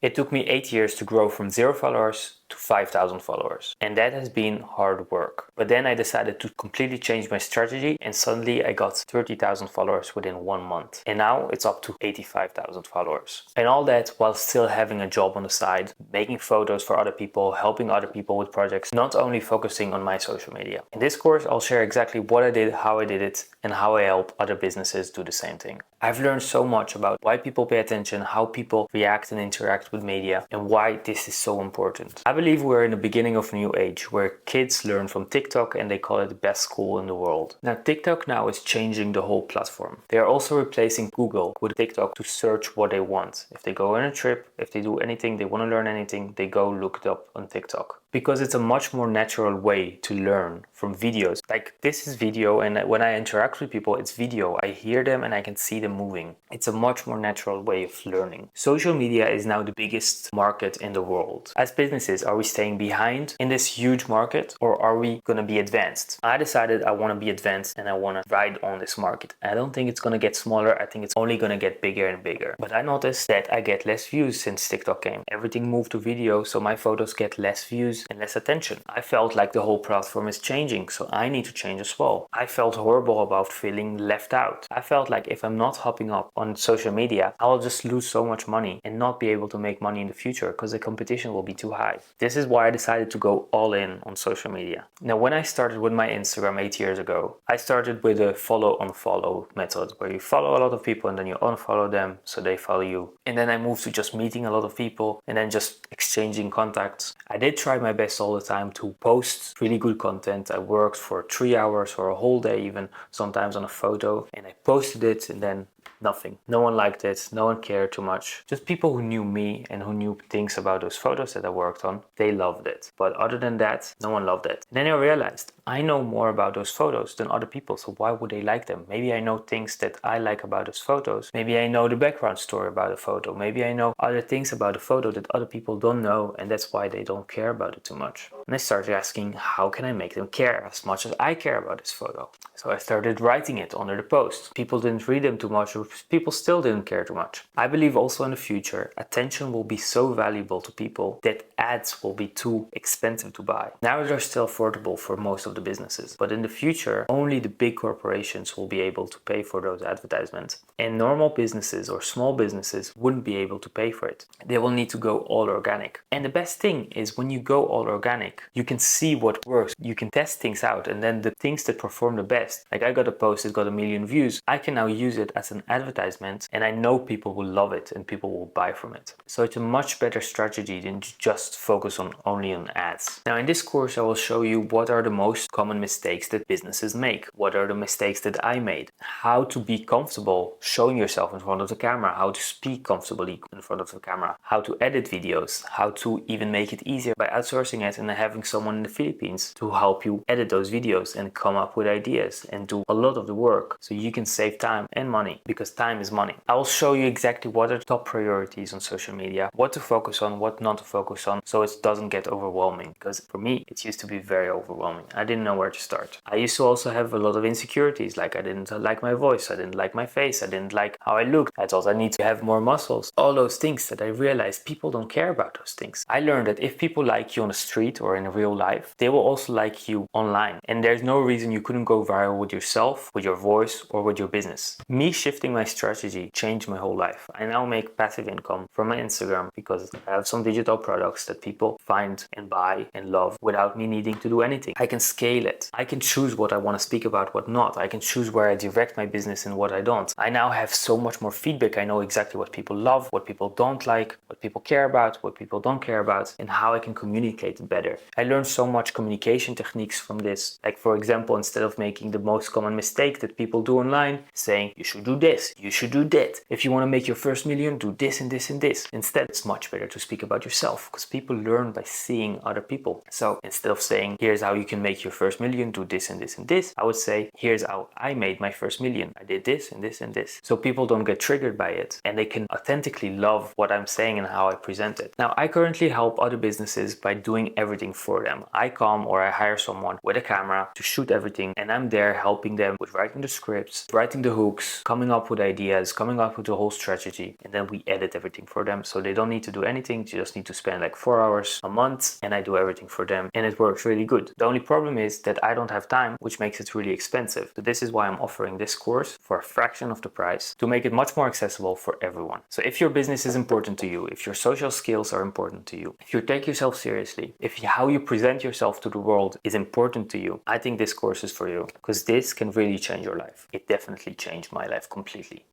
It took me 8 years to grow from 0 followers to 5,000 followers. And that has been hard work. But then I decided to completely change my strategy and suddenly I got 30,000 followers within 1 month. And now it's up to 85,000 followers. And all that while still having a job on the side, making photos for other people, helping other people with projects, not only focusing on my social media. In this course, I'll share exactly what I did, how I did it, and how I help other businesses do the same thing. I've learned so much about why people pay attention, how people react and interact with media, and why this is so important. I believe we're in the beginning of a new age where kids learn from TikTok and they call it the best school in the world. Now TikTok now is changing the whole platform. They are also replacing Google with TikTok to search what they want. If they go on a trip, if they do anything, they want to learn anything, they go look it up on TikTok. Because it's a much more natural way to learn from videos. Like this is video, and when I interact with people, it's video. I hear them and I can see them moving. It's a much more natural way of learning. Social media is now the biggest market in the world. As businesses, are we staying behind in this huge market or are we going to be advanced? I decided I want to be advanced and I want to ride on this market. I don't think it's going to get smaller. I think it's only going to get bigger and bigger. But I noticed that I get less views since TikTok came. Everything moved to video, so my photos get less views and less attention. I felt like the whole platform is changing, so I need to change as well. I felt horrible about feeling left out. I felt like if I'm not hopping up on social media, I'll just lose so much money and not be able to make money in the future because the competition will be too high. This is why I decided to go all in on social media. Now, when I started with my Instagram 8 years ago, I started with a follow-unfollow method where you follow a lot of people and then you unfollow them so they follow you. And then I moved to just meeting a lot of people and then just exchanging contacts. I did try my best all the time to post really good content. I worked for 3 hours or a whole day even, sometimes on a photo, and I posted it and then nothing. No one liked it, no one cared too much. Just people who knew me and who knew things about those photos that I worked on, they loved it. But other than that, no one loved it. And then I realized I know more about those photos than other people, so why would they like them? Maybe I know things that I like about those photos. Maybe I know the background story about a photo. Maybe I know other things about a photo that other people don't know, and that's why they don't care about it too much. And I started asking, how can I make them care as much as I care about this photo? So I started writing it under the post. People didn't read them too much, or people still didn't care too much. I believe also in the future, attention will be so valuable to people that ads will be too expensive to buy. Now they're still affordable for most of the businesses, but in the future, only the big corporations will be able to pay for those advertisements. And normal businesses or small businesses wouldn't be able to pay for it. They will need to go all organic. And the best thing is when you go all organic, you can see what works. You can test things out, and then the things that perform the best, like I got a post that got 1 million views, I can now use it as an advertisement and I know people will love it and people will buy from it. So it's a much better strategy than to just focus only on ads. Now in this course I will show you what are the most common mistakes that businesses make. What are the mistakes that I made? How to be comfortable showing yourself in front of the camera, how to speak comfortably in front of the camera, how to edit videos, how to even make it easier by outsourcing it and having someone in the Philippines to help you edit those videos and come up with ideas and do a lot of the work so you can save time and money, because time is money. I will show you exactly what are the top priorities on social media, what to focus on, what not to focus on, so it doesn't get overwhelming, because for me it used to be very overwhelming. I didn't know where to start. I used to also have a lot of insecurities, like I didn't like my voice, I didn't like my face, I didn't like how I looked, I thought I need to have more muscles. All those things that I realized people don't care about those things. I learned that if people like you on the street or in real life, they will also like you online. And there's no reason you couldn't go viral with yourself, with your voice, or with your business. Me shifting my strategy changed my whole life. I now make passive income from my Instagram because I have some digital products that people find and buy and love without me needing to do anything. I can scale it. I can choose what I want to speak about, what not. I can choose where I direct my business and what I don't. I now have so much more feedback. I know exactly what people love, what people don't like, what people care about, what people don't care about, and how I can communicate it better. I learned so much communication techniques from this. Like for example, instead of making the most common mistake that people do online, saying you should do this, you should do that. If you want to make your first million, do this and this and this. Instead, it's much better to speak about yourself because people learn by seeing other people. So instead of saying, here's how you can make your first million, do this and this and this, I would say, here's how I made my first million. I did this and this and this. So people don't get triggered by it and they can authentically love what I'm saying and how I present it. Now, I currently help other businesses by doing everything for them. I come or I hire someone with a camera to shoot everything, and I'm there helping them with writing the scripts, writing the hooks, coming up up with ideas, coming up with the whole strategy, and then we edit everything for them. So they don't need to do anything, they just need to spend like 4 hours a month and I do everything for them, and it works really good. The only problem is that I don't have time, which makes it really expensive. So this is why I'm offering this course for a fraction of the price to make it much more accessible for everyone. So if your business is important to you, if your social skills are important to you, if you take yourself seriously, if how you present yourself to the world is important to you, I think this course is for you, because this can really change your life. It definitely changed my life completely.